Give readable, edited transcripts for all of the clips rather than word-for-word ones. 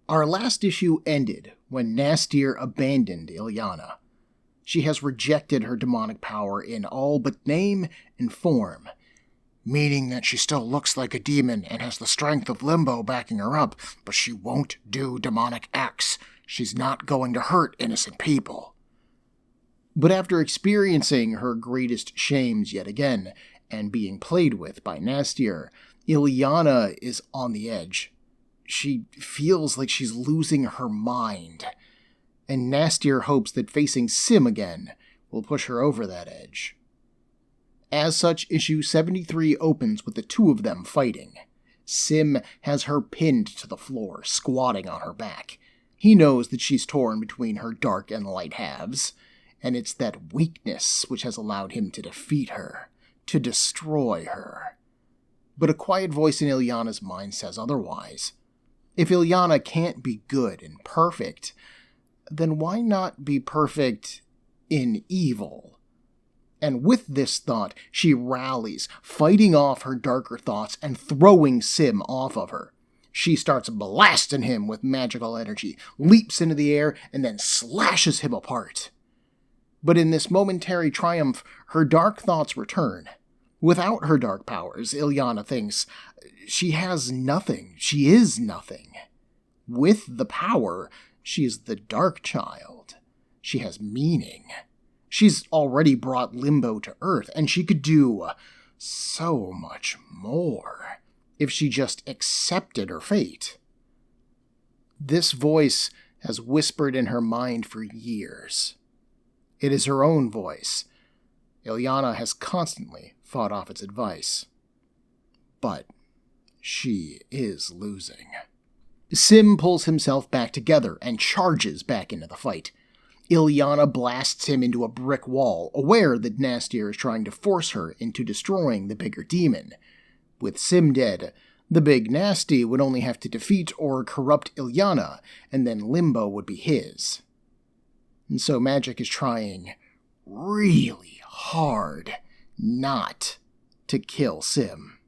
Our last issue ended when Nastier abandoned Illyana. She has rejected her demonic power in all but name and form, meaning that she still looks like a demon and has the strength of Limbo backing her up, but she won't do demonic acts. She's not going to hurt innocent people. But after experiencing her greatest shames yet again, and being played with by Nastier, Illyana is on the edge. She feels like she's losing her mind, and Nastier hopes that facing Sim again will push her over that edge. As such, issue 73 opens with the two of them fighting. Sim has her pinned to the floor, squatting on her back. He knows that she's torn between her dark and light halves, and it's that weakness which has allowed him to defeat her, to destroy her. But a quiet voice in Illyana's mind says otherwise. If Illyana can't be good and perfect, then why not be perfect in evil? And with this thought, she rallies, fighting off her darker thoughts and throwing Sim off of her. She starts blasting him with magical energy, leaps into the air, and then slashes him apart. But in this momentary triumph, her dark thoughts return. Without her dark powers, Illyana thinks, she has nothing. She is nothing. With the power, she is the dark child. She has meaning. She's already brought Limbo to Earth, and she could do so much more if she just accepted her fate. This voice has whispered in her mind for years. It is her own voice. Illyana has constantly fought off its advice. But she is losing. Sim pulls himself back together and charges back into the fight. Illyana blasts him into a brick wall, aware that Nastier is trying to force her into destroying the bigger demon. With Sim dead, the big nasty would only have to defeat or corrupt Illyana, and then Limbo would be his. And so Magic is trying really hard not to kill Sim.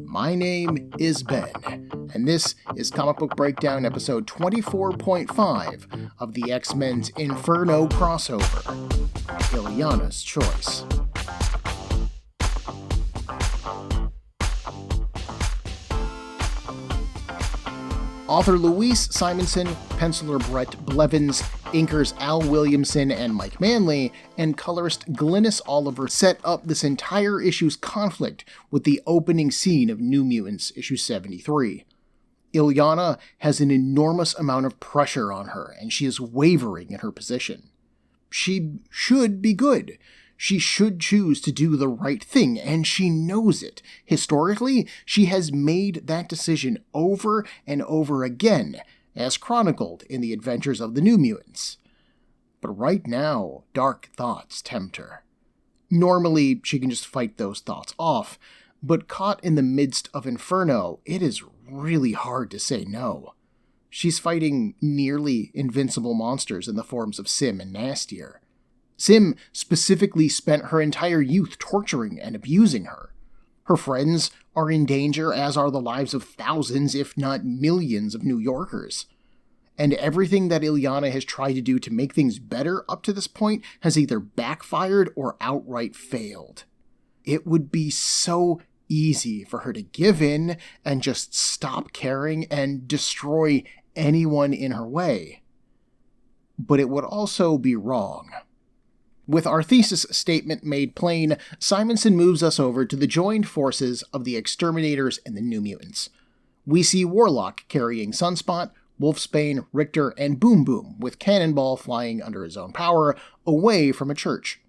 My name is Ben, and this is Comic Book Breakdown episode 24.5 of the X-Men's Inferno crossover, Illyana's Choice. Author Louise Simonson, penciler Bret Blevins, inkers Al Williamson and Mike Manley, and colorist Glynis Oliver set up this entire issue's conflict with the opening scene of New Mutants issue 73. Illyana has an enormous amount of pressure on her, and she is wavering in her position. She should be good. She should choose to do the right thing, and she knows it. Historically, she has made that decision over and over again, as chronicled in the adventures of the New Mutants. But right now, dark thoughts tempt her. Normally, she can just fight those thoughts off, but caught in the midst of Inferno, it is really hard to say no. She's fighting nearly invincible monsters in the forms of Sim and Nastier. Sim specifically spent her entire youth torturing and abusing her. Her friends are in danger, as are the lives of thousands, if not millions, of New Yorkers. And everything that Illyana has tried to do to make things better up to this point has either backfired or outright failed. It would be so easy for her to give in and just stop caring and destroy anyone in her way. But it would also be wrong. With our thesis statement made plain, Simonson moves us over to the joined forces of the Exterminators and the New Mutants. We see Warlock carrying Sunspot, Wolfsbane, Richter, and Boom Boom, with Cannonball flying under his own power, away from a church.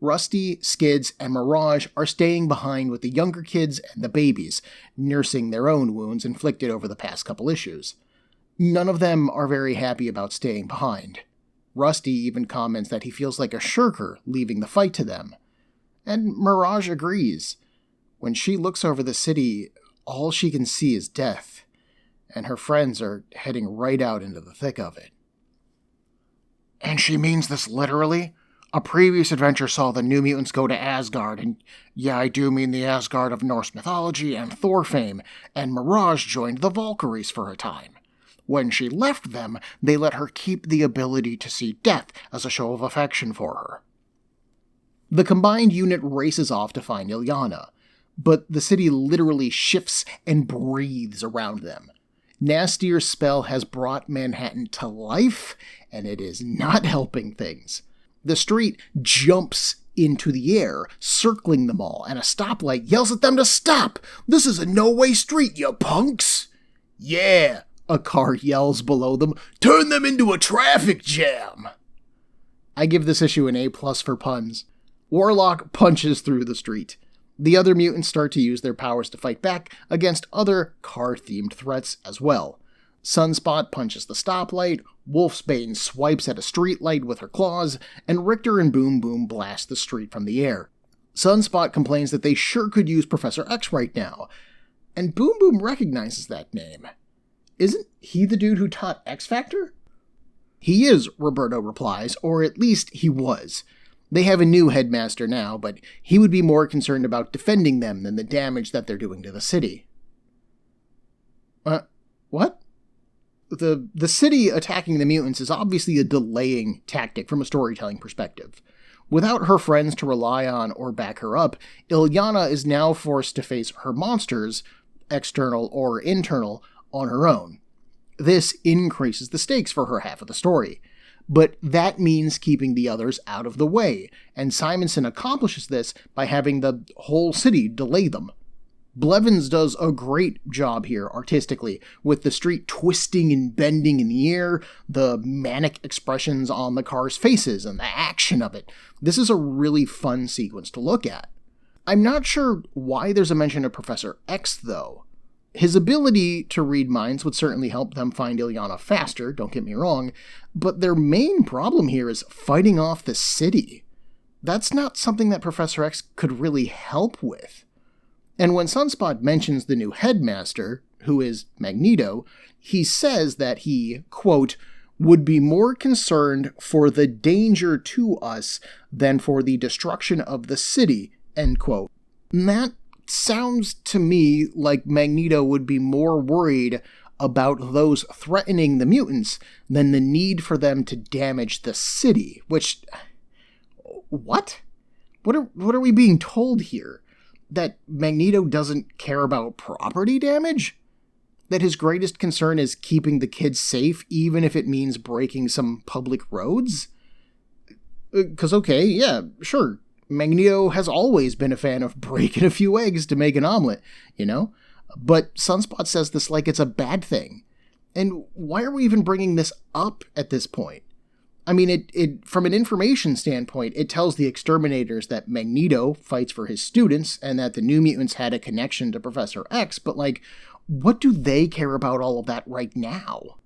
Rusty, Skids, and Mirage are staying behind with the younger kids and the babies, nursing their own wounds inflicted over the past couple issues. None of them are very happy about staying behind. Rusty even comments that he feels like a shirker leaving the fight to them. And Mirage agrees. When she looks over the city, all she can see is death, and her friends are heading right out into the thick of it. And she means this literally? A previous adventure saw the New Mutants go to Asgard, and yeah, I do mean the Asgard of Norse mythology and Thor fame, and Mirage joined the Valkyries for a time. When she left them, they let her keep the ability to see death as a show of affection for her. The combined unit races off to find Illyana, but the city literally shifts and breathes around them. Nastier's spell has brought Manhattan to life, and it is not helping things. The street jumps into the air, circling them all, and a stoplight yells at them to stop. "This is a no-way street, you punks!" "Yeah," a car yells below them. "Turn them into a traffic jam!" I give this issue an A+ for puns. Warlock punches through the street. The other mutants start to use their powers to fight back against other car-themed threats as well. Sunspot punches the stoplight, Wolfsbane swipes at a streetlight with her claws, and Richter and Boom Boom blast the street from the air. Sunspot complains that they sure could use Professor X right now, and Boom Boom recognizes that name. Isn't he the dude who taught X Factor? He is, Roberto replies, or at least he was. They have a new headmaster now, but he would be more concerned about defending them than the damage that they're doing to the city. What? The city attacking the mutants is obviously a delaying tactic from a storytelling perspective. Without her friends to rely on or back her up, Illyana is now forced to face her monsters, external or internal, on her own. This increases the stakes for her half of the story. But that means keeping the others out of the way, and Simonson accomplishes this by having the whole city delay them. Blevins does a great job here artistically, with the street twisting and bending in the air, the manic expressions on the cars' faces, and the action of it. This is a really fun sequence to look at. I'm not sure why there's a mention of Professor X, though. His ability to read minds would certainly help them find Illyana faster, don't get me wrong, but their main problem here is fighting off the city. That's not something that Professor X could really help with. And when Sunspot mentions the new headmaster, who is Magneto, he says that he, quote, would be more concerned for the danger to us than for the destruction of the city, end quote. And that sounds to me like Magneto would be more worried about those threatening the mutants than the need for them to damage the city, which... What? What are we being told here? That Magneto doesn't care about property damage? That his greatest concern is keeping the kids safe, even if it means breaking some public roads? Because, okay, yeah, sure, Magneto has always been a fan of breaking a few eggs to make an omelet, you know? But Sunspot says this like it's a bad thing. And why are we even bringing this up at this point? I mean, it from an information standpoint, it tells the exterminators that Magneto fights for his students and that the New Mutants had a connection to Professor X, but like, what do they care about all of that right now?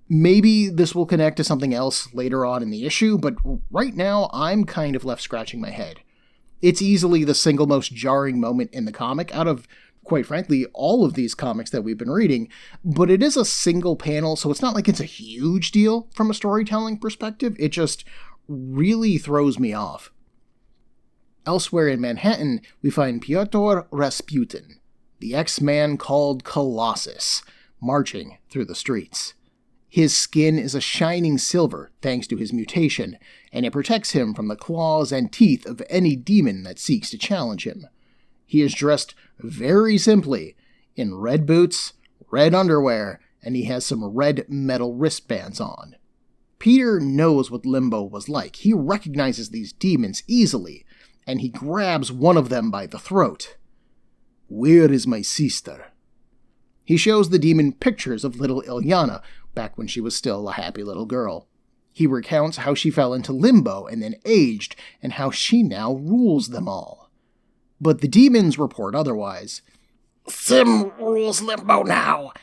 Maybe this will connect to something else later on in the issue, but right now I'm kind of left scratching my head. It's easily the single most jarring moment in the comic out of, quite frankly, all of these comics that we've been reading, but it is a single panel, so it's not like it's a huge deal from a storytelling perspective. It just really throws me off. Elsewhere in Manhattan, we find Pyotr Rasputin, the X-Man called Colossus, marching through the streets. His skin is a shining silver thanks to his mutation, and it protects him from the claws and teeth of any demon that seeks to challenge him. He is dressed very simply in red boots, red underwear, and he has some red metal wristbands on. Peter knows what Limbo was like. He recognizes these demons easily, and he grabs one of them by the throat. "Where is my sister?" He shows the demon pictures of little Illyana, back when she was still a happy little girl. He recounts how she fell into Limbo and then aged, and how she now rules them all. But the demons report otherwise. "Sim rules Limbo now!"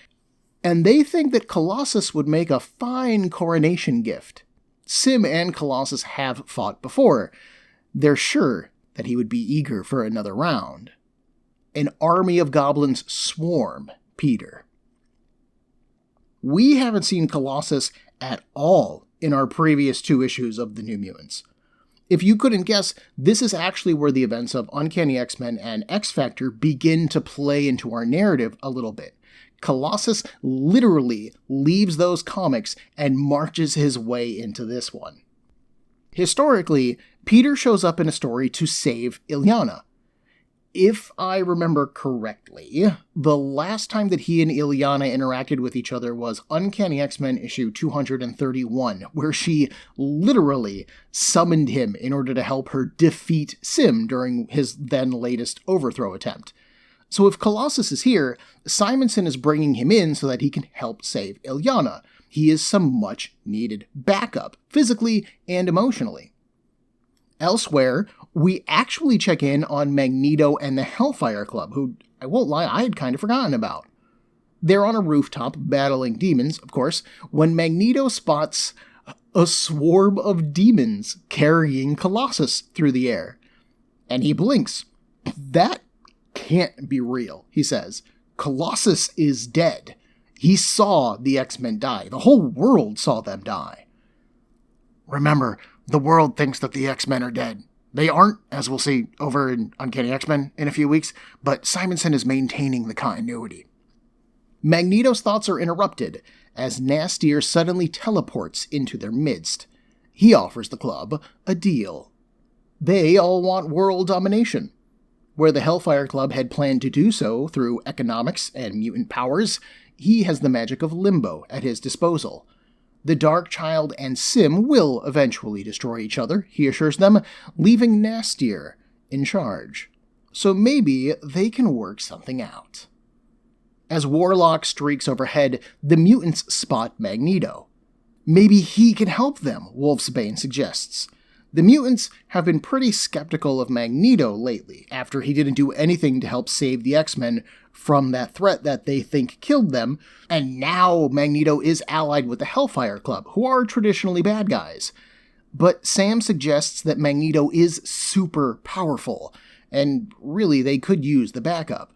And they think that Colossus would make a fine coronation gift. Sim and Colossus have fought before. They're sure that he would be eager for another round. An army of goblins swarm Peter. We haven't seen Colossus at all in our previous 2 issues of the New Mutants. If you couldn't guess, this is actually where the events of Uncanny X-Men and X-Factor begin to play into our narrative a little bit. Colossus literally leaves those comics and marches his way into this one. Historically, Peter shows up in a story to save Illyana. If I remember correctly, the last time that he and Illyana interacted with each other was Uncanny X-Men issue 231, where she literally summoned him in order to help her defeat Sim during his then latest overthrow attempt. So if Colossus is here, Simonson is bringing him in so that he can help save Illyana. He is some much-needed backup, physically and emotionally. Elsewhere, we actually check in on Magneto and the Hellfire Club, who, I won't lie, I had kind of forgotten about. They're on a rooftop battling demons, of course, when Magneto spots a swarm of demons carrying Colossus through the air. And he blinks. That can't be real, he says. Colossus is dead. He saw the X-Men die. The whole world saw them die. Remember, the world thinks that the X-Men are dead. They aren't, as we'll see over in Uncanny X-Men in a few weeks, but Simonson is maintaining the continuity. Magneto's thoughts are interrupted as Nastier suddenly teleports into their midst. He offers the club a deal. They all want world domination. Where the Hellfire Club had planned to do so through economics and mutant powers, he has the magic of Limbo at his disposal. The Dark Child and Sim will eventually destroy each other, he assures them, leaving Nastier in charge. So maybe they can work something out. As Warlock streaks overhead, the mutants spot Magneto. Maybe he can help them, Wolfsbane suggests. The mutants have been pretty skeptical of Magneto lately, after he didn't do anything to help save the X-Men from that threat that they think killed them, and now Magneto is allied with the Hellfire Club, who are traditionally bad guys. But Sam suggests that Magneto is super powerful, and really they could use the backup.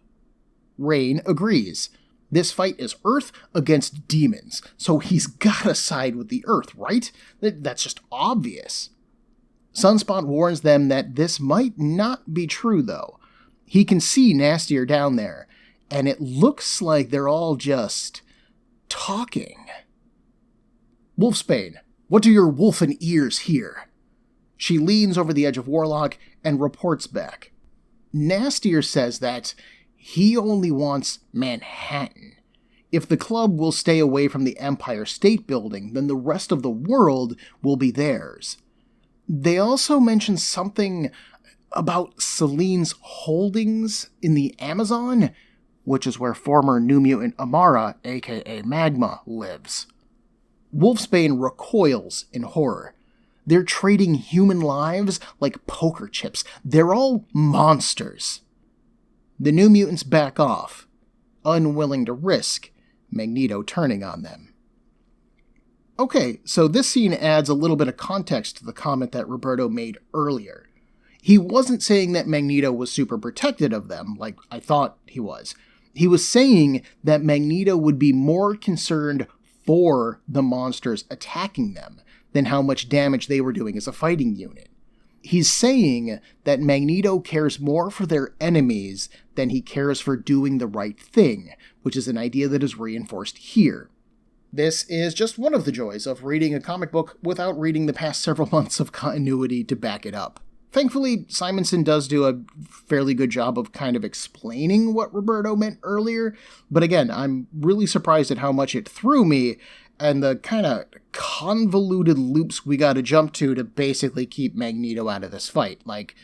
Rain agrees. This fight is Earth against demons, so he's gotta side with the Earth, right? That's just obvious. Sunspot warns them that this might not be true, though. He can see Nastier down there, and it looks like they're all just talking. Wolfsbane, what do your wolfen ears hear? She leans over the edge of Warlock and reports back. Nastier says that he only wants Manhattan. If the club will stay away from the Empire State Building, then the rest of the world will be theirs. They also mention something about Selene's holdings in the Amazon, which is where former New Mutant Amara, aka Magma, lives. Wolfsbane recoils in horror. They're trading human lives like poker chips. They're all monsters. The New Mutants back off, unwilling to risk Magneto turning on them. Okay, so this scene adds a little bit of context to the comment that Roberto made earlier. He wasn't saying that Magneto was super protective of them, like I thought he was. He was saying that Magneto would be more concerned for the monsters attacking them than how much damage they were doing as a fighting unit. He's saying that Magneto cares more for their enemies than he cares for doing the right thing, which is an idea that is reinforced here. This is just one of the joys of reading a comic book without reading the past several months of continuity to back it up. Thankfully, Simonson does do a fairly good job of kind of explaining what Roberto meant earlier, but again, I'm really surprised at how much it threw me and the kind of convoluted loops we gotta jump to basically keep Magneto out of this fight. Like,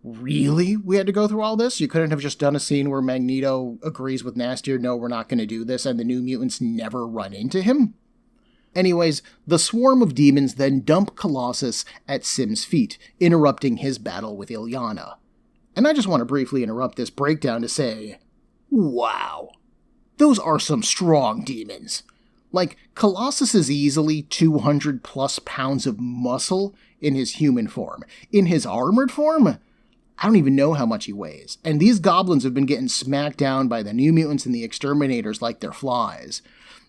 really? We had to go through all this? You couldn't have just done a scene where Magneto agrees with Nastier, no, we're not going to do this, and the New Mutants never run into him? Anyways, the swarm of demons then dump Colossus at Sim's feet, interrupting his battle with Illyana. And I just want to briefly interrupt this breakdown to say, wow, those are some strong demons. Like, Colossus is easily 200 plus pounds of muscle in his human form. In his armored form, I don't even know how much he weighs. And these goblins have been getting smacked down by the New Mutants and the Exterminators like they're flies.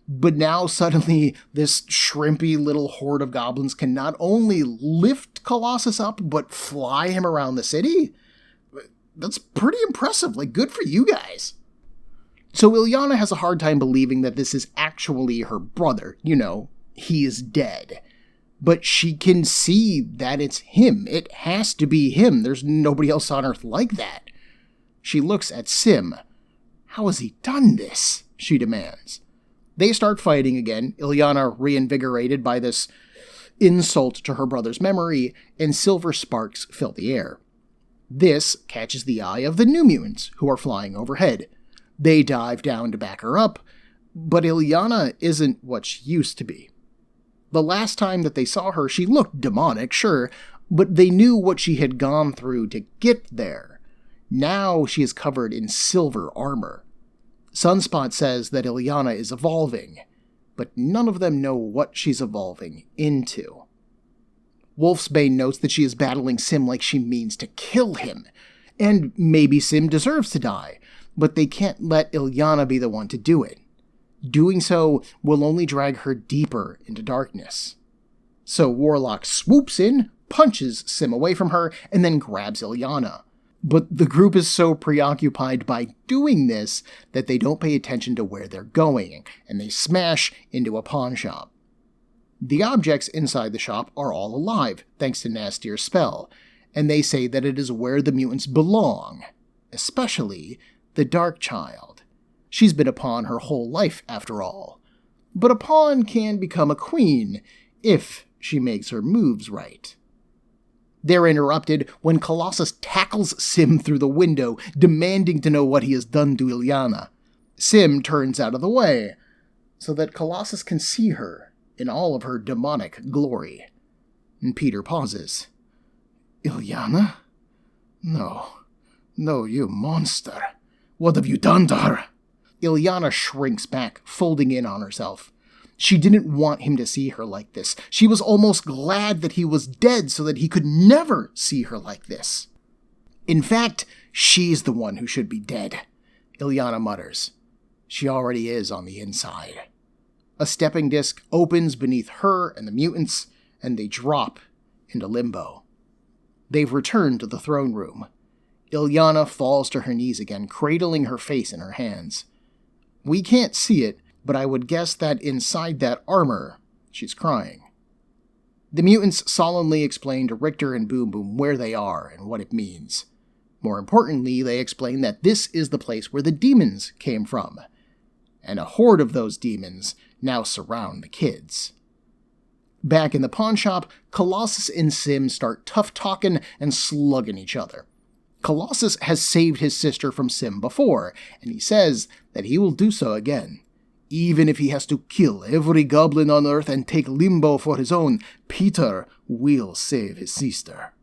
But now suddenly this shrimpy little horde of goblins can not only lift Colossus up, but fly him around the city? That's pretty impressive. Like, good for you guys. So Illyana has a hard time believing that this is actually her brother. You know, he is dead. But she can see that it's him. It has to be him. There's nobody else on Earth like that. She looks at Sim. How has he done this? She demands. They start fighting again, Illyana reinvigorated by this insult to her brother's memory, and silver sparks fill the air. This catches the eye of the New Mutants, who are flying overhead. They dive down to back her up, but Illyana isn't what she used to be. The last time that they saw her, she looked demonic, sure, but they knew what she had gone through to get there. Now she is covered in silver armor. Sunspot says that Illyana is evolving, but none of them know what she's evolving into. Wolfsbane notes that she is battling Sim like she means to kill him, and maybe Sim deserves to die, but they can't let Illyana be the one to do it. Doing so will only drag her deeper into darkness. So Warlock swoops in, punches Sim away from her, and then grabs Illyana. But the group is so preoccupied by doing this that they don't pay attention to where they're going, and they smash into a pawn shop. The objects inside the shop are all alive, thanks to Nastier's spell, and they say that it is where the mutants belong, especially the Dark Child. She's been a pawn her whole life, after all. But a pawn can become a queen, if she makes her moves right. They're interrupted when Colossus tackles Sim through the window, demanding to know what he has done to Illyana. Sim turns out of the way, so that Colossus can see her in all of her demonic glory. And Peter pauses. Illyana? No, you monster. What have you done to her? Illyana shrinks back, folding in on herself. She didn't want him to see her like this. She was almost glad that he was dead so that he could never see her like this. In fact, she's the one who should be dead, Illyana mutters. She already is on the inside. A stepping disc opens beneath her and the mutants, and they drop into limbo. They've returned to the throne room. Illyana falls to her knees again, cradling her face in her hands. We can't see it, but I would guess that inside that armor, she's crying. The mutants solemnly explain to Richter and Boom Boom where they are and what it means. More importantly, they explain that this is the place where the demons came from, and a horde of those demons now surround the kids. Back in the pawn shop, Colossus and Sim start tough-talking and slugging each other. Colossus has saved his sister from Sim before, and he says that he will do so again. Even if he has to kill every goblin on Earth and take Limbo for his own, Peter will save his sister.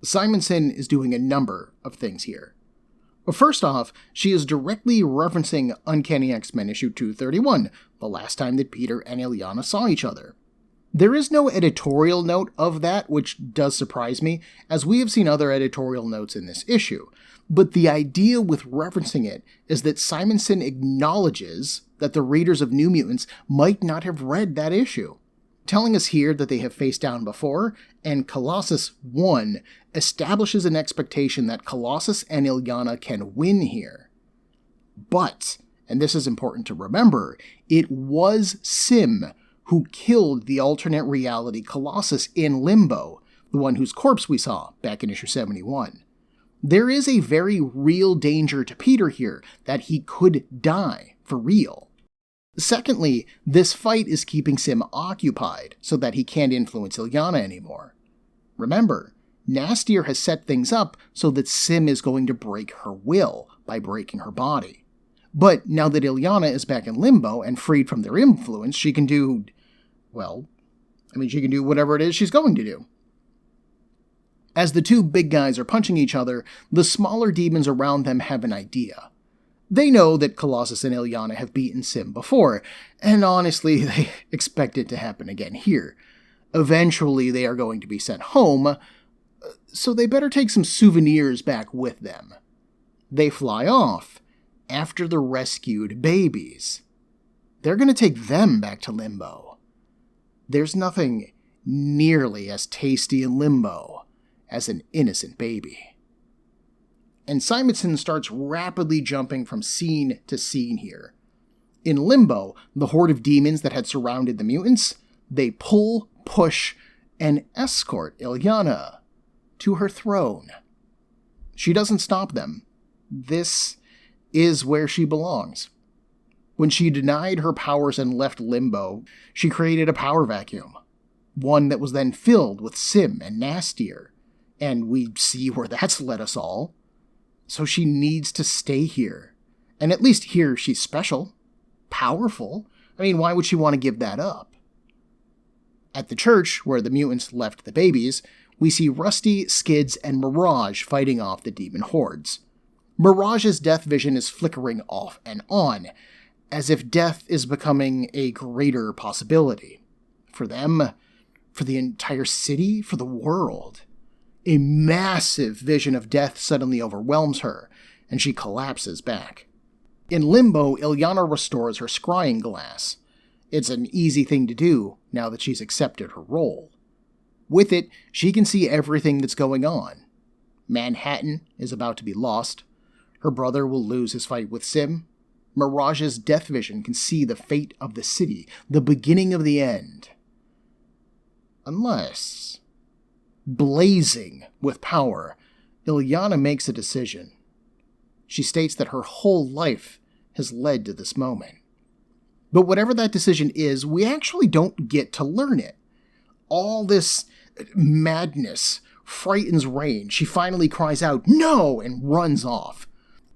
Simonson is doing a number of things here. First off, she is directly referencing Uncanny X-Men issue 231, the last time that Peter and Illyana saw each other. There is no editorial note of that, which does surprise me, as we have seen other editorial notes in this issue. But the idea with referencing it is that Simonson acknowledges that the readers of New Mutants might not have read that issue, telling us here that they have faced down before, and Colossus 1 establishes an expectation that Colossus and Illyana can win here. But, and this is important to remember, it was Sim who killed the alternate reality Colossus in Limbo, the one whose corpse we saw back in issue 71. There is a very real danger to Peter here, that he could die for real. Secondly, this fight is keeping Sim occupied so that he can't influence Illyana anymore. Remember, Nastier has set things up so that Sim is going to break her will by breaking her body. But now that Illyana is back in Limbo and freed from their influence, she can do, she can do whatever it is she's going to do. As the two big guys are punching each other, the smaller demons around them have an idea. They know that Colossus and Illyana have beaten Sim before, and honestly, they expect it to happen again here. Eventually, they are going to be sent home, so they better take some souvenirs back with them. They fly off after the rescued babies. they're going to take them back to Limbo. There's nothing nearly as tasty in Limbo as an innocent baby. And Simonson starts rapidly jumping from scene to scene here. In Limbo, the horde of demons that had surrounded the mutants, they pull, push, and escort Illyana to her throne. She doesn't stop them. This is where she belongs. When she denied her powers and left Limbo, she created a power vacuum. One that was then filled with Sim and Nastier. And we see where that's led us all. So she needs to stay here. And at least here she's special. Powerful. I mean, why would she want to give that up? At the church, where the mutants left the babies, we see Rusty, Skids, and Mirage fighting off the demon hordes. Mirage's death vision is flickering off and on, as if death is becoming a greater possibility. For them, for the entire city, for the world. A massive vision of death suddenly overwhelms her, and she collapses back. In Limbo, Illyana restores her scrying glass. It's an easy thing to do now that she's accepted her role. With it, she can see everything that's going on. Manhattan is about to be lost. Her brother will lose his fight with Sim. Mirage's death vision can see the fate of the city, the beginning of the end. Unless, blazing with power, Illyana makes a decision. She states that her whole life has led to this moment. But whatever that decision is, we actually don't get to learn it. All this madness frightens Rain. She finally cries out, "No!" and runs off.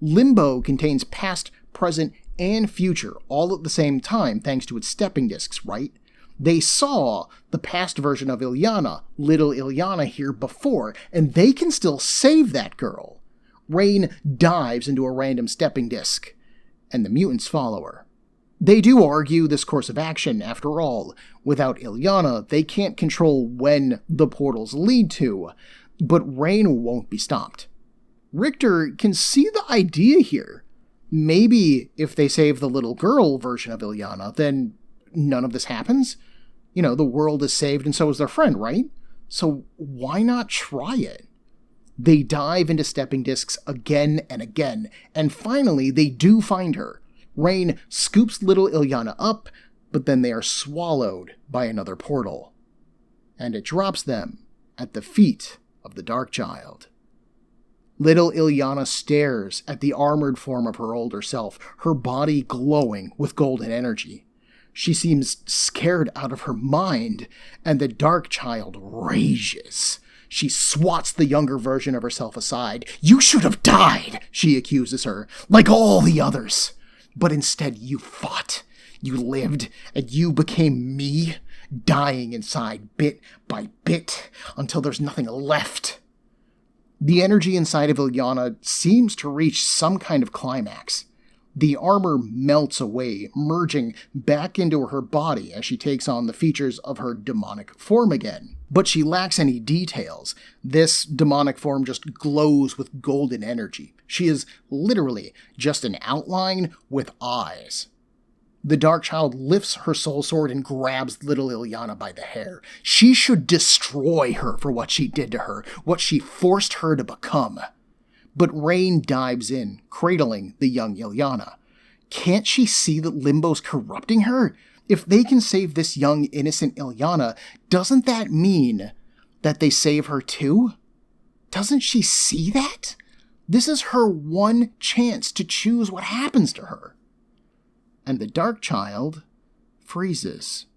Limbo contains past, present, and future all at the same time thanks to its stepping discs, right? They saw the past version of Illyana, little Illyana, here before, and they can still save that girl. Rain dives into a random stepping disc, and the mutants follow her. They do argue this course of action, after all. Without Illyana, they can't control when the portals lead to, but Rain won't be stopped. Richter can see the idea here. Maybe if they save the little girl version of Illyana, then none of this happens. You know, the world is saved and so is their friend, right? So why not try it? They dive into stepping discs again and again, and finally they do find her. Rain scoops little Illyana up, but then they are swallowed by another portal. And it drops them at the feet of the Darkchild. Little Illyana stares at the armored form of her older self, her body glowing with golden energy. She seems scared out of her mind, and the Darkchild rages. She swats the younger version of herself aside. "You should have died," she accuses her, "like all the others. But instead you fought. You lived, and you became me, dying inside bit by bit until there's nothing left." The energy inside of Illyana seems to reach some kind of climax. The armor melts away, merging back into her body as she takes on the features of her demonic form again. But she lacks any details. This demonic form just glows with golden energy. She is literally just an outline with eyes. The Darkchild lifts her soul sword and grabs little Illyana by the hair. She should destroy her for what she did to her, what she forced her to become. But Rain dives in, cradling the young Illyana. Can't she see that Limbo's corrupting her? If they can save this young, innocent Illyana, doesn't that mean that they save her too? Doesn't she see that? This is her one chance to choose what happens to her. And the Darkchild freezes.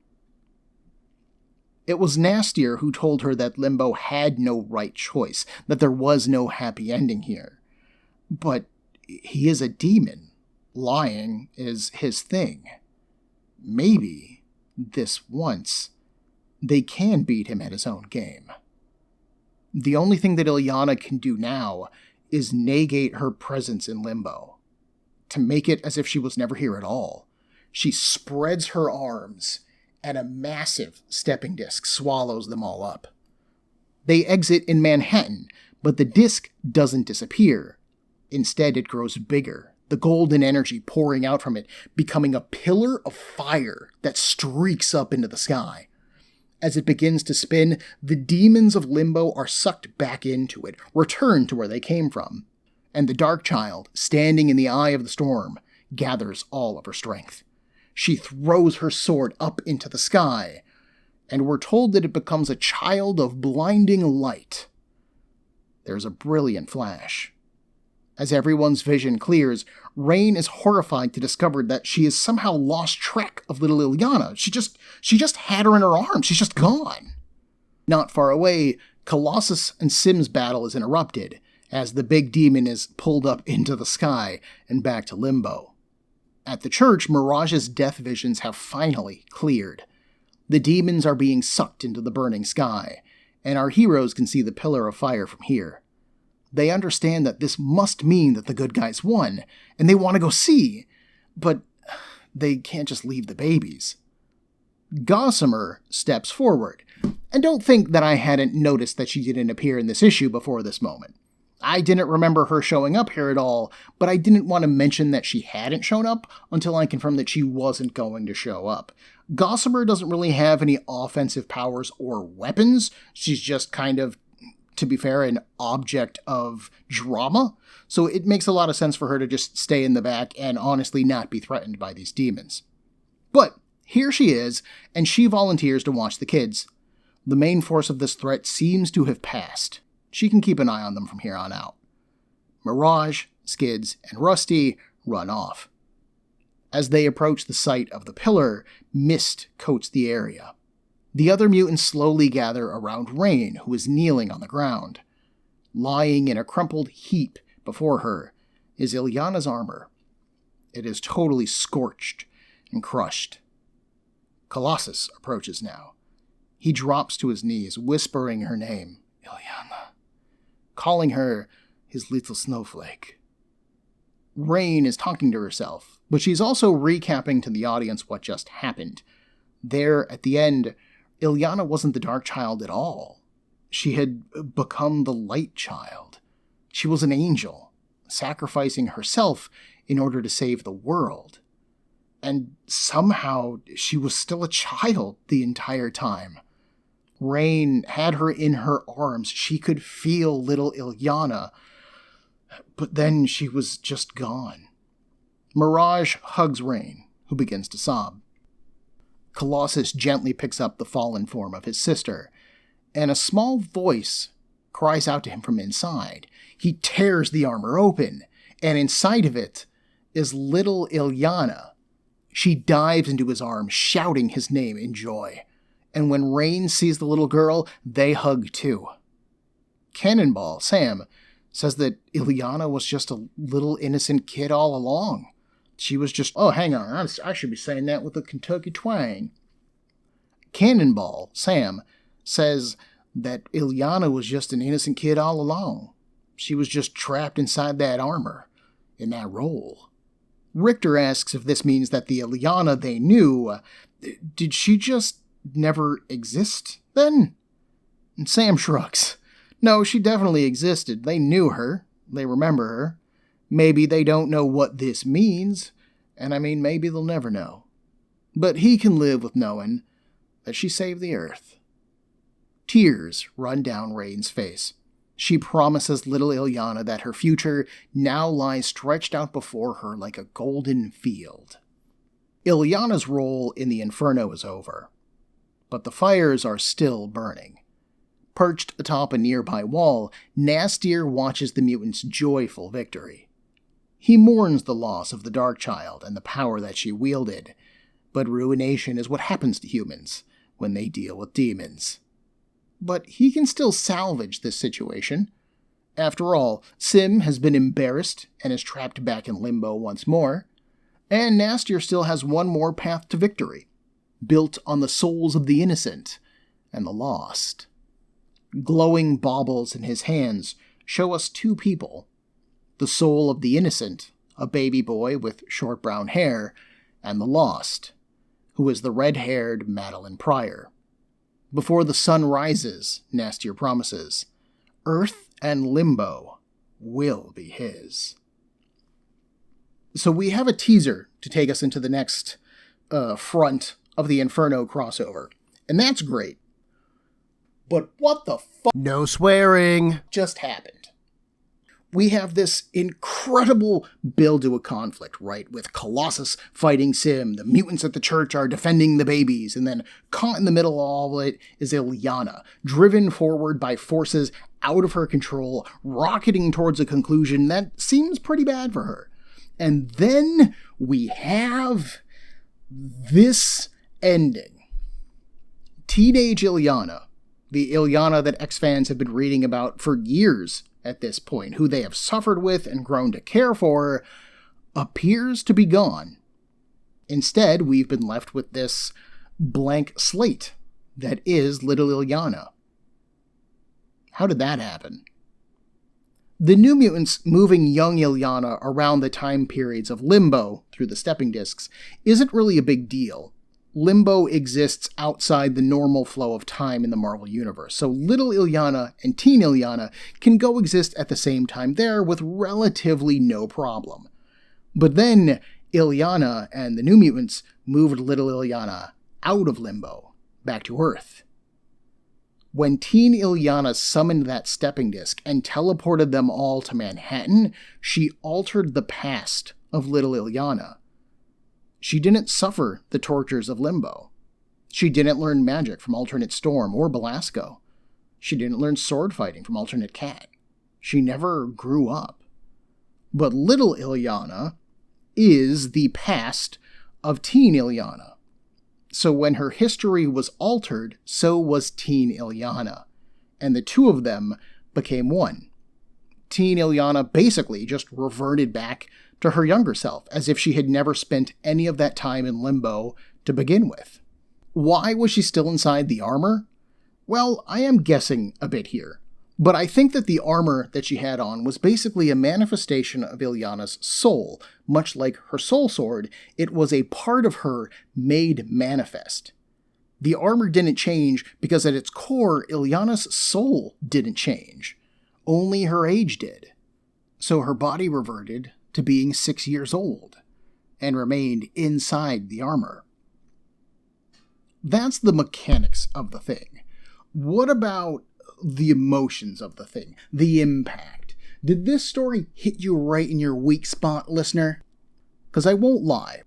It was Nastier who told her that Limbo had no right choice, that there was no happy ending here. But he is a demon. Lying is his thing. Maybe, this once, they can beat him at his own game. The only thing that Illyana can do now is negate her presence in Limbo, to make it as if she was never here at all. She spreads her arms, and a massive stepping disc swallows them all up. They exit in Manhattan, but the disc doesn't disappear. Instead, it grows bigger. the golden energy pouring out from it becoming a pillar of fire that streaks up into the sky. As it begins to spin, the demons of Limbo are sucked back into it, returned to where they came from. And the Dark Child, standing in the eye of the storm, gathers all of her strength. She throws her sword up into the sky, and we're told that it becomes a child of blinding light. There's a brilliant flash. As everyone's vision clears, Rain is horrified to discover that she has somehow lost track of little Illyana. She just had her in her arms. She's just gone. Not far away, Colossus and Sim's battle is interrupted, as the big demon is pulled up into the sky and back to Limbo. At the church, Mirage's death visions have finally cleared. The demons are being sucked into the burning sky, and our heroes can see the pillar of fire from here. They understand that this must mean that the good guys won, and they want to go see, but they can't just leave the babies. Gossamer steps forward, and don't think that I hadn't noticed that she didn't appear in this issue before this moment. I didn't remember her showing up here at all, but I didn't want to mention that she hadn't shown up until I confirmed that she wasn't going to show up. Gossamer doesn't really have any offensive powers or weapons. She's just kind of, to be fair, an object of drama. So it makes a lot of sense for her to just stay in the back and honestly not be threatened by these demons. But here she is, and she volunteers to watch the kids. The main force of this threat seems to have passed. She can keep an eye on them from here on out. Mirage, Skids, and Rusty run off. As they approach the site of the pillar, mist coats the area. The other mutants slowly gather around Rain, who is kneeling on the ground. Lying in a crumpled heap before her is Illyana's armor. It is totally scorched and crushed. Colossus approaches now. He drops to his knees, whispering her name, Illyana, calling her his little snowflake. Rain is talking to herself, but she's also recapping to the audience what just happened. There, at the end, Illyana wasn't the Dark Child at all. She had become the Light Child. She was an angel, sacrificing herself in order to save the world. And somehow, she was still a child the entire time. Rain had her in her arms. She could feel little Illyana, but then she was just gone. Mirage hugs Rain, who begins to sob. Colossus gently picks up the fallen form of his sister, and a small voice cries out to him from inside. He tears the armor open, and inside of it is little Illyana. She dives into his arms, shouting his name in joy. And when Rain sees the little girl, they hug too. Cannonball, Sam, says that Illyana was just a little innocent kid all along. She was just, oh, hang on, I should be saying that with a Kentucky twang. Cannonball, Sam, says that Illyana was just an innocent kid all along. She was just trapped inside that armor, in that role. Richter asks if this means that the Illyana they knew, did she just never exist, then? And Sam shrugs. No, she definitely existed. They knew her. They remember her. Maybe they don't know what this means, and maybe they'll never know. But he can live with knowing that she saved the Earth. Tears run down Rain's face. She promises little Illyana that her future now lies stretched out before her like a golden field. Illyana's role in the Inferno is over, but the fires are still burning. Perched atop a nearby wall, Nastier watches the mutants' joyful victory. He mourns the loss of the Dark Child and the power that she wielded, but ruination is what happens to humans when they deal with demons. But he can still salvage this situation. After all, Sim has been embarrassed and is trapped back in Limbo once more, and Nastier still has one more path to victory, built on the souls of the innocent and the lost. Glowing baubles in his hands show us two people, the soul of the innocent, a baby boy with short brown hair, and the lost, who is the red-haired Madeline Pryor. Before the sun rises, Nastier promises, Earth and Limbo will be his. So we have a teaser to take us into the next front of the Inferno crossover. And that's great. But what the fuck? No swearing. Just happened. We have this incredible build to a conflict, right? With Colossus fighting Sim, the mutants at the church are defending the babies, and then caught in the middle of all of it is Illyana, driven forward by forces out of her control, rocketing towards a conclusion that seems pretty bad for her. And then we have this ending. Teenage Illyana, the Illyana that X-fans have been reading about for years at this point, who they have suffered with and grown to care for, appears to be gone. Instead, we've been left with this blank slate that is little Illyana. How did that happen? The New Mutants moving young Illyana around the time periods of Limbo through the stepping discs isn't really a big deal. Limbo exists outside the normal flow of time in the Marvel Universe, so little Illyana and teen Illyana can coexist at the same time there with relatively no problem. But then Illyana and the New Mutants moved little Illyana out of Limbo, back to Earth. When teen Illyana summoned that stepping disc and teleported them all to Manhattan, she altered the past of little Illyana. She didn't suffer the tortures of Limbo. She didn't learn magic from Alternate Storm or Belasco. She didn't learn sword fighting from Alternate Cat. She never grew up. But little Illyana is the past of teen Illyana. So when her history was altered, so was teen Illyana. And the two of them became one. Teen Illyana basically just reverted back to her younger self, as if she had never spent any of that time in Limbo to begin with. Why was she still inside the armor? Well, I am guessing a bit here, but I think that the armor that she had on was basically a manifestation of Illyana's soul. Much like her soul sword, it was a part of her made manifest. The armor didn't change because at its core, Illyana's soul didn't change. Only her age did. So her body reverted to being 6 years old, and remained inside the armor. That's the mechanics of the thing. What about the emotions of the thing? The impact? Did this story hit you right in your weak spot, listener? Because I won't lie,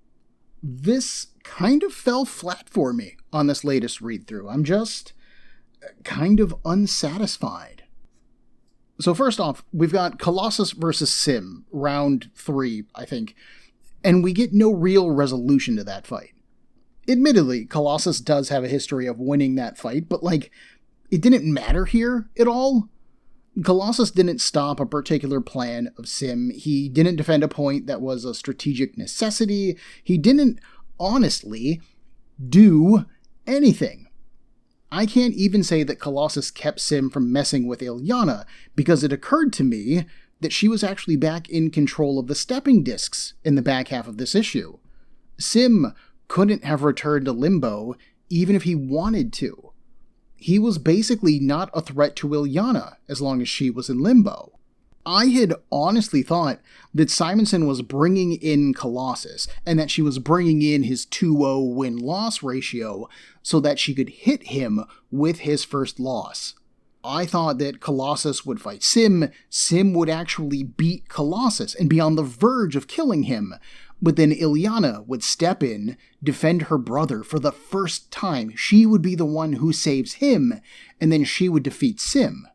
this kind of fell flat for me on this latest read-through. I'm just kind of unsatisfied. So first off, we've got Colossus versus Sim, round 3, I think, and we get no real resolution to that fight. Admittedly, Colossus does have a history of winning that fight, but it didn't matter here at all. Colossus didn't stop a particular plan of Sim, he didn't defend a point that was a strategic necessity, he didn't, honestly, do anything. I can't even say that Colossus kept Sim from messing with Illyana, because it occurred to me that she was actually back in control of the stepping discs in the back half of this issue. Sim couldn't have returned to Limbo even if he wanted to. He was basically not a threat to Illyana as long as she was in Limbo. I had honestly thought that Simonson was bringing in Colossus, and that she was bringing in his 2-0 win-loss ratio so that she could hit him with his first loss. I thought that Colossus would fight Sim, Sim would actually beat Colossus and be on the verge of killing him, but then Illyana would step in, defend her brother for the first time. She would be the one who saves him, and then she would defeat Sim.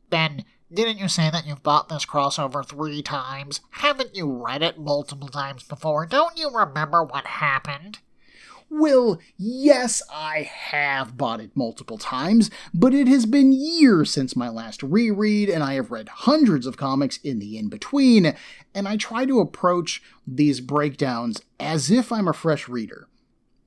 Ben, didn't you say that you've bought this crossover 3 times? Haven't you read it multiple times before? Don't you remember what happened? Well, yes, I have bought it multiple times, but it has been years since my last reread, and I have read hundreds of comics in the in-between, and I try to approach these breakdowns as if I'm a fresh reader.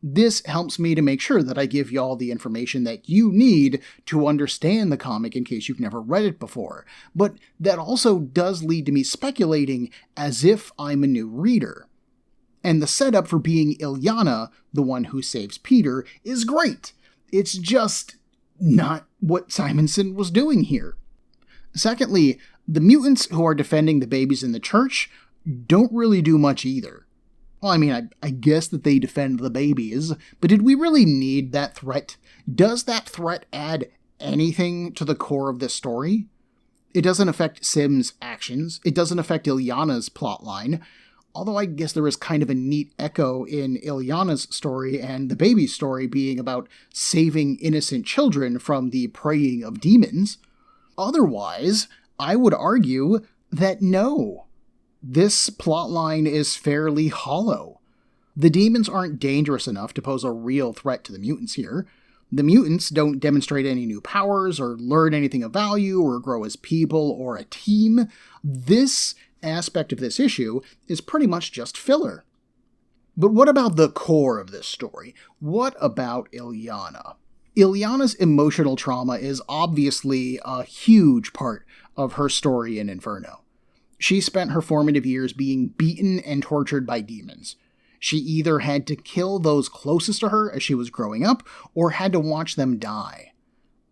This helps me to make sure that I give y'all the information that you need to understand the comic in case you've never read it before, but that also does lead to me speculating as if I'm a new reader. And the setup for being Illyana, the one who saves Peter, is great. It's just not what Simonson was doing here. Secondly, the mutants who are defending the babies in the church don't really do much either. Well, I mean, I guess that they defend the babies, but did we really need that threat? Does that threat add anything to the core of this story? It doesn't affect Sim's actions. It doesn't affect Illyana's plotline. Although I guess there is kind of a neat echo in Illyana's story and the baby's story being about saving innocent children from the preying of demons. Otherwise, I would argue that no. This plotline is fairly hollow. The demons aren't dangerous enough to pose a real threat to the mutants here. The mutants don't demonstrate any new powers or learn anything of value or grow as people or a team. This aspect of this issue is pretty much just filler. But what about the core of this story? What about Illyana? Illyana's emotional trauma is obviously a huge part of her story in Inferno. She spent her formative years being beaten and tortured by demons. She either had to kill those closest to her as she was growing up, or had to watch them die.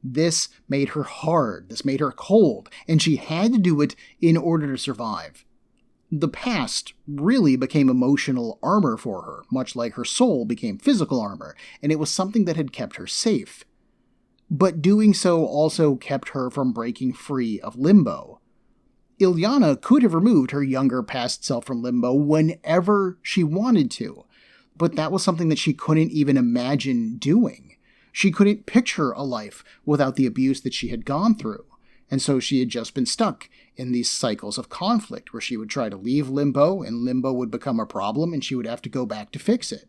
This made her hard, this made her cold, and she had to do it in order to survive. The past really became emotional armor for her, much like her soul became physical armor, and it was something that had kept her safe. But doing so also kept her from breaking free of Limbo. Illyana could have removed her younger past self from Limbo whenever she wanted to, but that was something that she couldn't even imagine doing. She couldn't picture a life without the abuse that she had gone through, and so she had just been stuck in these cycles of conflict where she would try to leave Limbo, and Limbo would become a problem, and she would have to go back to fix it.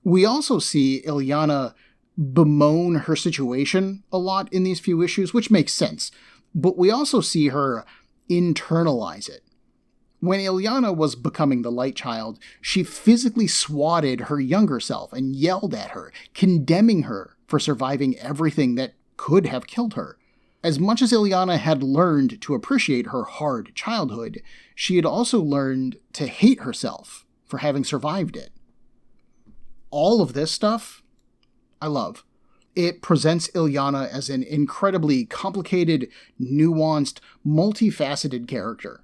We also see Illyana bemoan her situation a lot in these few issues, which makes sense, but we also see her internalize it. When Illyana was becoming the Light Child, she physically swatted her younger self and yelled at her, condemning her for surviving everything that could have killed her. As much as Illyana had learned to appreciate her hard childhood, she had also learned to hate herself for having survived it. All of this stuff, I love. It presents Illyana as an incredibly complicated, nuanced, multifaceted character.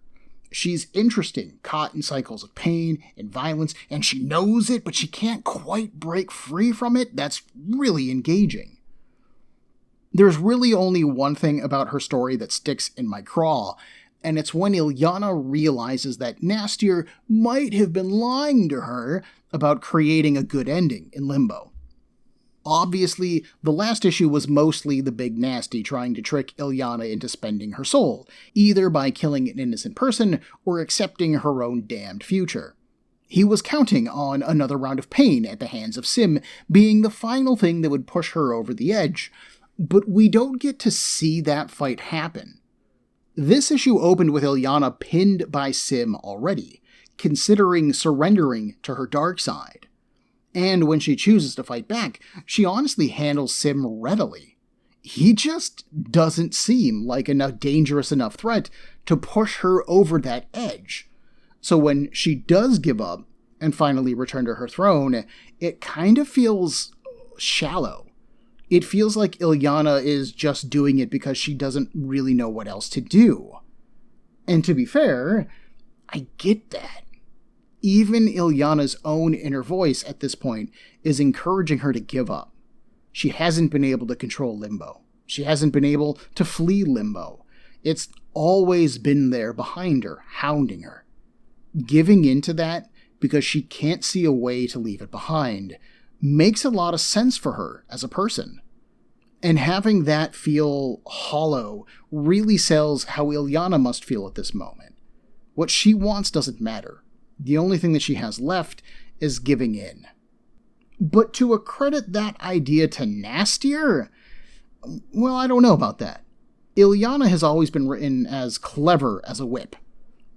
She's interesting, caught in cycles of pain and violence, and she knows it, but she can't quite break free from it. That's really engaging. There's really only one thing about her story that sticks in my craw, and it's when Illyana realizes that Nastier might have been lying to her about creating a good ending in Limbo. Obviously, the last issue was mostly the Big Nasty trying to trick Illyana into spending her soul, either by killing an innocent person or accepting her own damned future. He was counting on another round of pain at the hands of Sim being the final thing that would push her over the edge, but we don't get to see that fight happen. This issue opened with Illyana pinned by Sim already, considering surrendering to her dark side. And when she chooses to fight back, she honestly handles Sim readily. He just doesn't seem like a dangerous enough threat to push her over that edge. So when she does give up and finally return to her throne, it kind of feels shallow. It feels like Illyana is just doing it because she doesn't really know what else to do. And to be fair, I get that. Even Illyana's own inner voice at this point is encouraging her to give up. She hasn't been able to control Limbo. She hasn't been able to flee Limbo. It's always been there behind her, hounding her. Giving into that because she can't see a way to leave it behind makes a lot of sense for her as a person. And having that feel hollow really sells how Illyana must feel at this moment. What she wants doesn't matter. The only thing that she has left is giving in. But to accredit that idea to Nastier? Well, I don't know about that. Illyana has always been written as clever as a whip.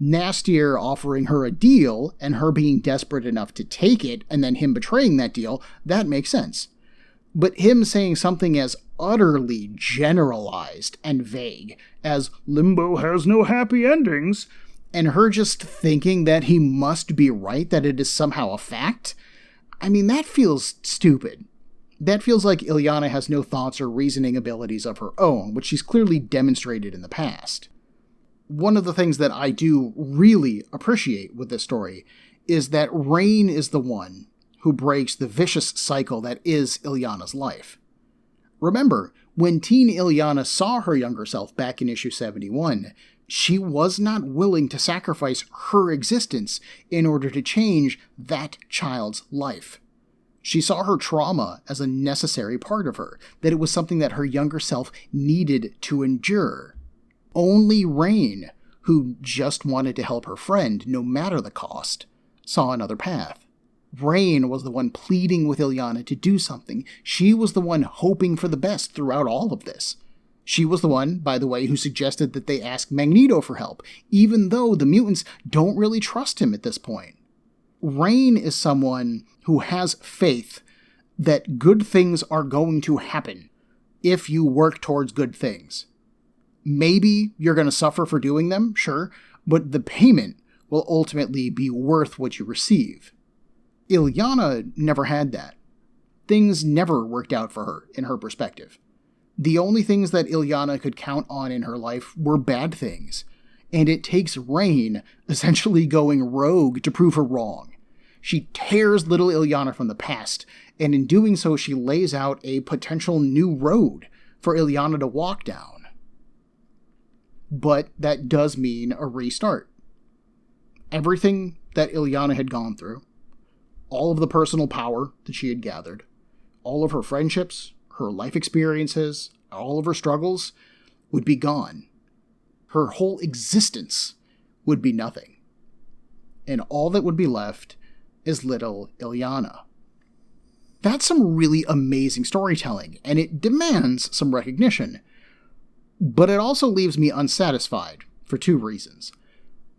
Nastier offering her a deal and her being desperate enough to take it and then him betraying that deal, that makes sense. But him saying something as utterly generalized and vague as Limbo has no happy endings, and her just thinking that he must be right, that it is somehow a fact, I mean, that feels stupid. That feels like Illyana has no thoughts or reasoning abilities of her own, which she's clearly demonstrated in the past. One of the things that I do really appreciate with this story is that Rain is the one who breaks the vicious cycle that is Illyana's life. Remember, when teen Illyana saw her younger self back in issue 71, she was not willing to sacrifice her existence in order to change that child's life. She saw her trauma as a necessary part of her, that it was something that her younger self needed to endure. Only Rain, who just wanted to help her friend no matter the cost, saw another path. Rain was the one pleading with Illyana to do something. She was the one hoping for the best throughout all of this. She was the one, by the way, who suggested that they ask Magneto for help, even though the mutants don't really trust him at this point. Rain is someone who has faith that good things are going to happen if you work towards good things. Maybe you're going to suffer for doing them, sure, but the payment will ultimately be worth what you receive. Illyana never had that. Things never worked out for her, in her perspective. The only things that Illyana could count on in her life were bad things, and it takes Rain essentially going rogue to prove her wrong. She tears little Illyana from the past, and in doing so she lays out a potential new road for Illyana to walk down. But that does mean a restart. Everything that Illyana had gone through, all of the personal power that she had gathered, all of her friendships, her life experiences, all of her struggles would be gone. Her whole existence would be nothing. And all that would be left is little Illyana. That's some really amazing storytelling, and it demands some recognition. But it also leaves me unsatisfied for two reasons.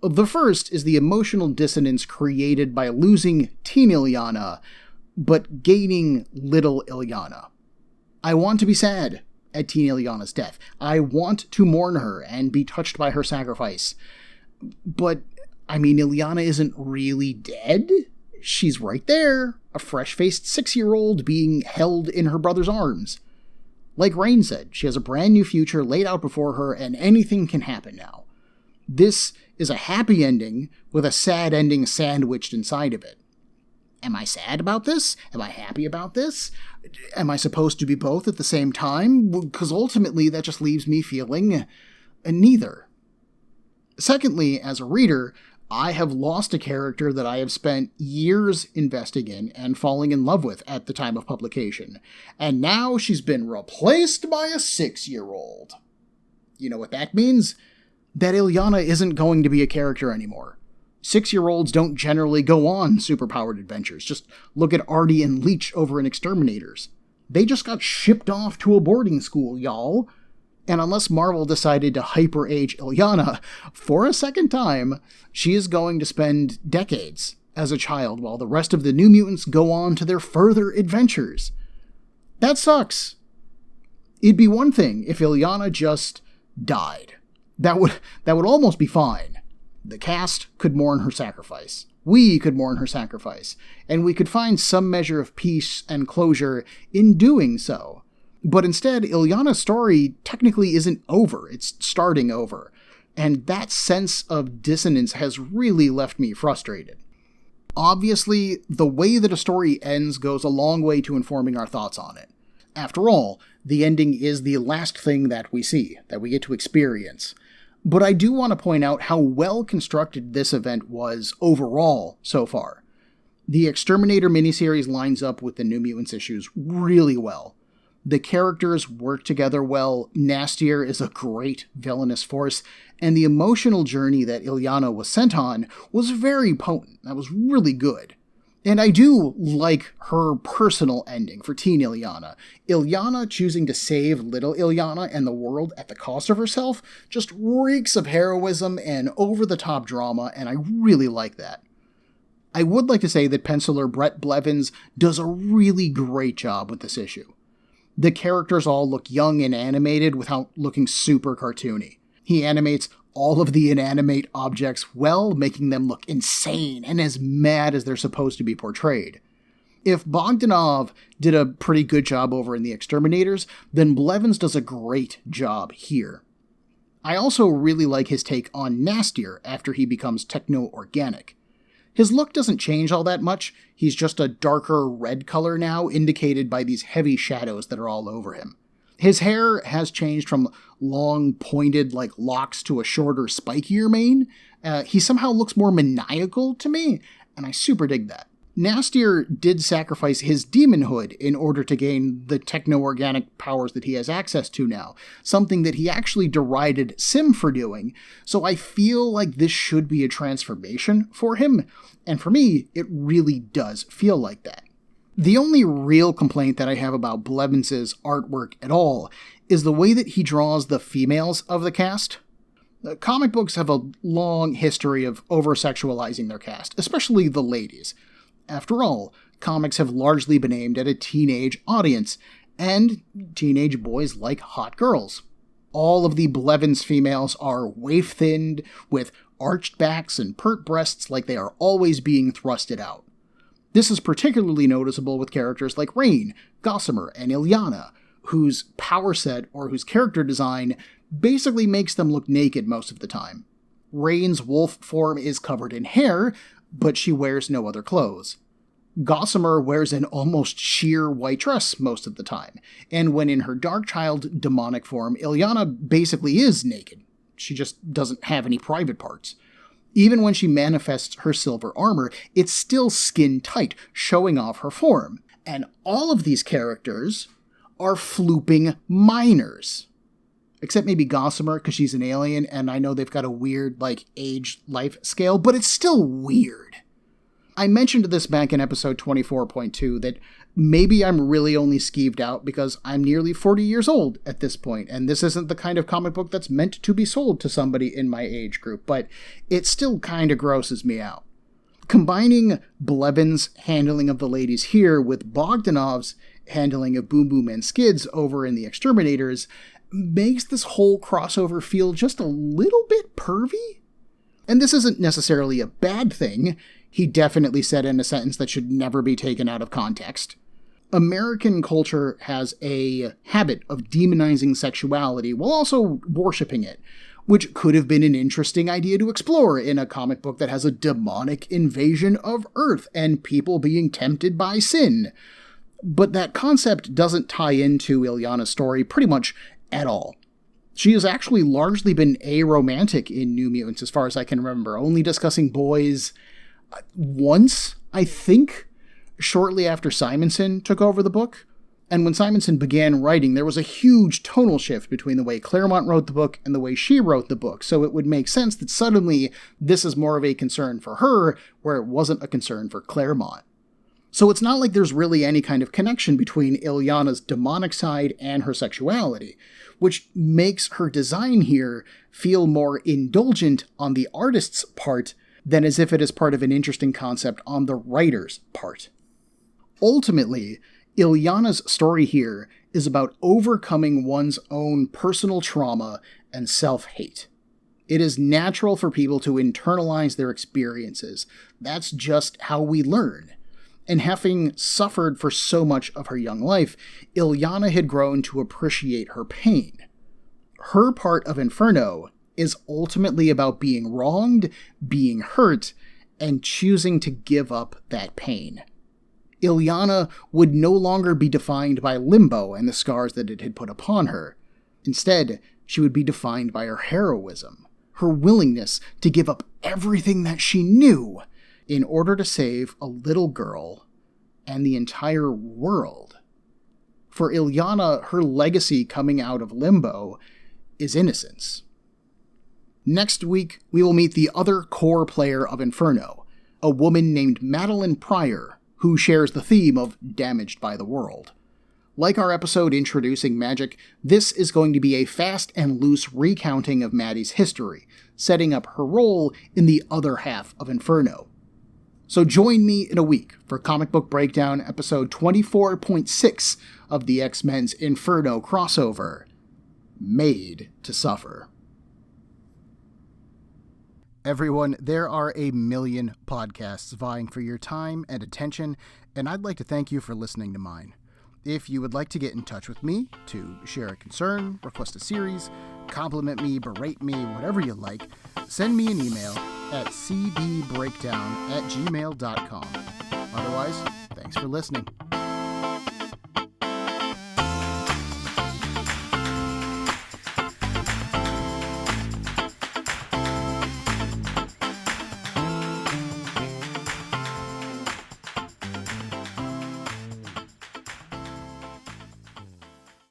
The first is the emotional dissonance created by losing teen Illyana, but gaining little Illyana. I want to be sad at teen Illyana's death. I want to mourn her and be touched by her sacrifice. But, Illyana isn't really dead. She's right there, a fresh-faced 6-year-old being held in her brother's arms. Like Rain said, she has a brand new future laid out before her, and anything can happen now. This is a happy ending with a sad ending sandwiched inside of it. Am I sad about this? Am I happy about this? Am I supposed to be both at the same time? Because ultimately that just leaves me feeling neither. Secondly, as a reader, I have lost a character that I have spent years investing in and falling in love with at the time of publication. And now she's been replaced by a 6-year-old. You know what that means? That Illyana isn't going to be a character anymore. 6-year-olds don't generally go on superpowered adventures. Just look at Artie and Leech over in Exterminators. They just got shipped off to a boarding school, y'all. And unless Marvel decided to hyper-age Illyana for a second time, she is going to spend decades as a child while the rest of the New Mutants go on to their further adventures. That sucks. It'd be one thing if Illyana just died. That would almost be fine. The cast could mourn her sacrifice. We could mourn her sacrifice. And we could find some measure of peace and closure in doing so. But instead, Illyana's story technically isn't over. It's starting over. And that sense of dissonance has really left me frustrated. Obviously, the way that a story ends goes a long way to informing our thoughts on it. After all, the ending is the last thing that we see, that we get to experience. But I do want to point out how well constructed this event was overall so far. The Exterminator miniseries lines up with the New Mutants issues really well. The characters work together well, Nastier is a great villainous force, and the emotional journey that Illyana was sent on was very potent. That was really good. And I do like her personal ending for teen Illyana. Illyana choosing to save little Illyana and the world at the cost of herself just reeks of heroism and over-the-top drama, and I really like that. I would like to say that penciler Bret Blevins does a really great job with this issue. The characters all look young and animated without looking super cartoony. He animates all of the inanimate objects well, making them look insane and as mad as they're supposed to be portrayed. If Bogdanov did a pretty good job over in The Exterminators, then Blevins does a great job here. I also really like his take on Nastier after he becomes techno-organic. His look doesn't change all that much, he's just a darker red color now, indicated by these heavy shadows that are all over him. His hair has changed from long, pointed, locks to a shorter, spikier mane. He somehow looks more maniacal to me, and I super dig that. Nastier did sacrifice his demonhood in order to gain the techno-organic powers that he has access to now, something that he actually derided Sim for doing, so I feel like this should be a transformation for him, and for me, it really does feel like that. The only real complaint that I have about Blevins' artwork at all is the way that he draws the females of the cast. Comic books have a long history of over-sexualizing their cast, especially the ladies. After all, comics have largely been aimed at a teenage audience, and teenage boys like hot girls. All of the Blevins females are waif-thinned, with arched backs and pert breasts like they are always being thrusted out. This is particularly noticeable with characters like Rain, Gossamer, and Illyana, whose power set or whose character design basically makes them look naked most of the time. Rain's wolf form is covered in hair, but she wears no other clothes. Gossamer wears an almost sheer white dress most of the time, and when in her Darkchild demonic form, Illyana basically is naked. She just doesn't have any private parts. Even when she manifests her silver armor, it's still skin tight, showing off her form. And all of these characters are flooping minors. Except maybe Gossamer, because she's an alien, and I know they've got a weird, age-life scale, but it's still weird. I mentioned this back in episode 24.2 that maybe I'm really only skeeved out because I'm nearly 40 years old at this point, and this isn't the kind of comic book that's meant to be sold to somebody in my age group, but it still kind of grosses me out. Combining Blevins' handling of the ladies here with Bogdanov's handling of Boom Boom and Skids over in The Exterminators makes this whole crossover feel just a little bit pervy. And this isn't necessarily a bad thing. He definitely said in a sentence that should never be taken out of context. American culture has a habit of demonizing sexuality while also worshipping it, which could have been an interesting idea to explore in a comic book that has a demonic invasion of Earth and people being tempted by sin. But that concept doesn't tie into Illyana's story pretty much at all. She has actually largely been aromantic in New Mutants as far as I can remember, only discussing boys once, I think, shortly after Simonson took over the book. And when Simonson began writing, there was a huge tonal shift between the way Claremont wrote the book and the way she wrote the book, so it would make sense that suddenly this is more of a concern for her, where it wasn't a concern for Claremont. So it's not like there's really any kind of connection between Illyana's demonic side and her sexuality, which makes her design here feel more indulgent on the artist's part than as if it is part of an interesting concept on the writer's part. Ultimately, Illyana's story here is about overcoming one's own personal trauma and self-hate. It is natural for people to internalize their experiences. That's just how we learn. And having suffered for so much of her young life, Illyana had grown to appreciate her pain. Her part of Inferno is ultimately about being wronged, being hurt, and choosing to give up that pain. Illyana would no longer be defined by Limbo and the scars that it had put upon her. Instead, she would be defined by her heroism, her willingness to give up everything that she knew in order to save a little girl and the entire world. For Illyana, her legacy coming out of Limbo is innocence. Next week, we will meet the other core player of Inferno, a woman named Madeline Pryor, who shares the theme of damaged by the world. Like our episode introducing magic, this is going to be a fast and loose recounting of Maddie's history, setting up her role in the other half of Inferno. So join me in a week for Comic Book Breakdown episode 24.6 of the X-Men's Inferno crossover, Made to Suffer. Everyone, there are a million podcasts vying for your time and attention, and I'd like to thank you for listening to mine. If you would like to get in touch with me to share a concern, request a series, compliment me, berate me, whatever you like, send me an email at cbbreakdown@gmail.com. Otherwise, thanks for listening.